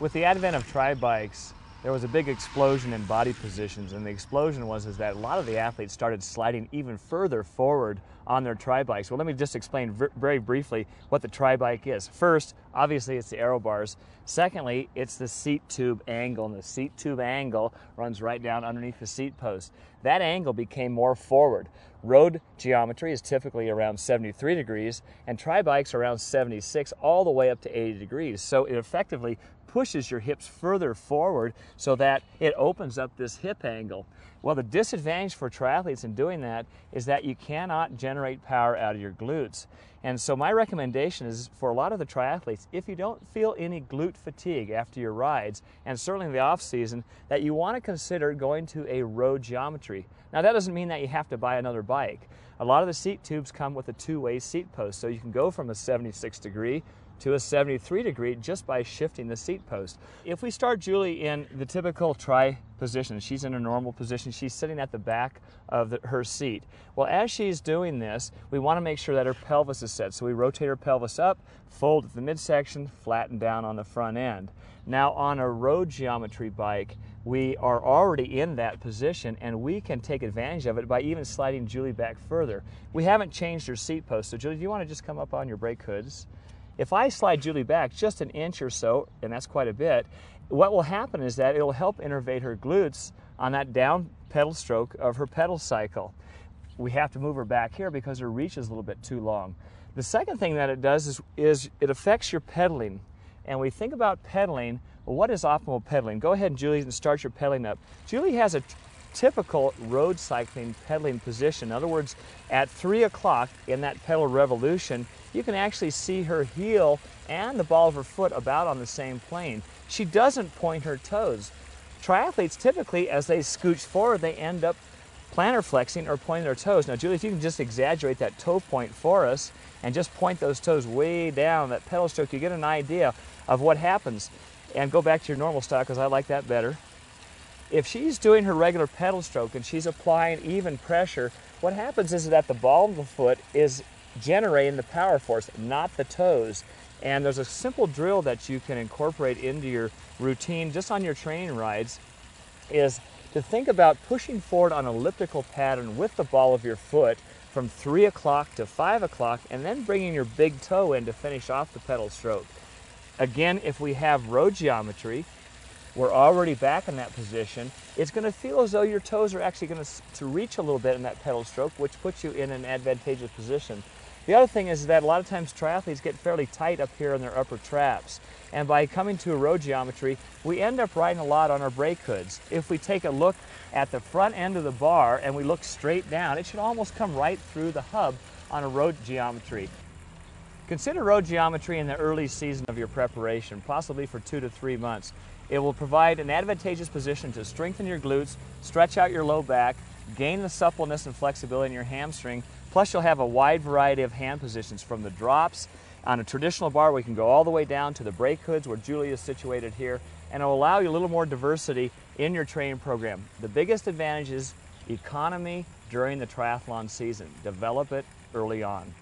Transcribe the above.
With the advent of tri-bikes, there was a big explosion in body positions, and the explosion was that a lot of the athletes started sliding even further forward on their tri-bikes. Well, let me just explain very briefly what the tri-bike is. First, obviously it's the aero bars. Secondly, it's the seat tube angle, and the seat tube angle runs right down underneath the seat post. That angle became more forward. Road geometry is typically around 73 degrees, and tri-bikes are around 76 all the way up to 80 degrees. So it effectively pushes your hips further forward so that it opens up this hip angle. Well, the disadvantage for triathletes in doing that is that you cannot generate power out of your glutes. And so my recommendation is for a lot of the triathletes, if you don't feel any glute fatigue after your rides, and certainly in the off season, that you want to consider going to a road geometry. Now that doesn't mean that you have to buy another bike. A lot of the seat tubes come with a two-way seat post, so you can go from a 76 degree to a 73 degree just by shifting the seat post. If we start Julie in the typical tri position, she's in a normal position, she's sitting at the back of her seat. Well, as she's doing this, we want to make sure that her pelvis is set. So we rotate her pelvis up, fold at the midsection, flatten down on the front end. Now on a road geometry bike, we are already in that position, and we can take advantage of it by even sliding Julie back further. We haven't changed her seat post, so Julie, do you want to just come up on your brake hoods? If I slide Julie back just an inch or so, and that's quite a bit, what will happen is that it'll help innervate her glutes on that down pedal stroke of her pedal cycle. We have to move her back here because her reach is a little bit too long. The second thing that it does is it affects your pedaling. And we think about pedaling, well, what is optimal pedaling? Go ahead, Julie, and start your pedaling up. Julie has a typical road cycling pedaling position. In other words, at 3 o'clock in that pedal revolution, you can actually see her heel and the ball of her foot about on the same plane. She doesn't point her toes. Triathletes typically, as they scooch forward, they end up plantar flexing or pointing their toes. Now, Julie, if you can just exaggerate that toe point for us and just point those toes way down that pedal stroke, you get an idea of what happens. And go back to your normal style because I like that better. If she's doing her regular pedal stroke and she's applying even pressure, what happens is that the ball of the foot is generating the power force, not the toes. And there's a simple drill that you can incorporate into your routine just on your training rides, is to think about pushing forward on an elliptical pattern with the ball of your foot from 3 o'clock to 5 o'clock, and then bringing your big toe in to finish off the pedal stroke. Again, if we have road geometry, we're already back in that position. It's going to feel as though your toes are actually going to reach a little bit in that pedal stroke, which puts you in an advantageous position. The other thing is that a lot of times triathletes get fairly tight up here in their upper traps. And by coming to a road geometry, we end up riding a lot on our brake hoods. If we take a look at the front end of the bar and we look straight down, it should almost come right through the hub on a road geometry. Consider road geometry in the early season of your preparation, possibly for 2 to 3 months. It will provide an advantageous position to strengthen your glutes, stretch out your low back, gain the suppleness and flexibility in your hamstring, plus you'll have a wide variety of hand positions from the drops. On a traditional bar, we can go all the way down to the brake hoods where Julie is situated here, and it will allow you a little more diversity in your training program. The biggest advantage is economy during the triathlon season. Develop it early on.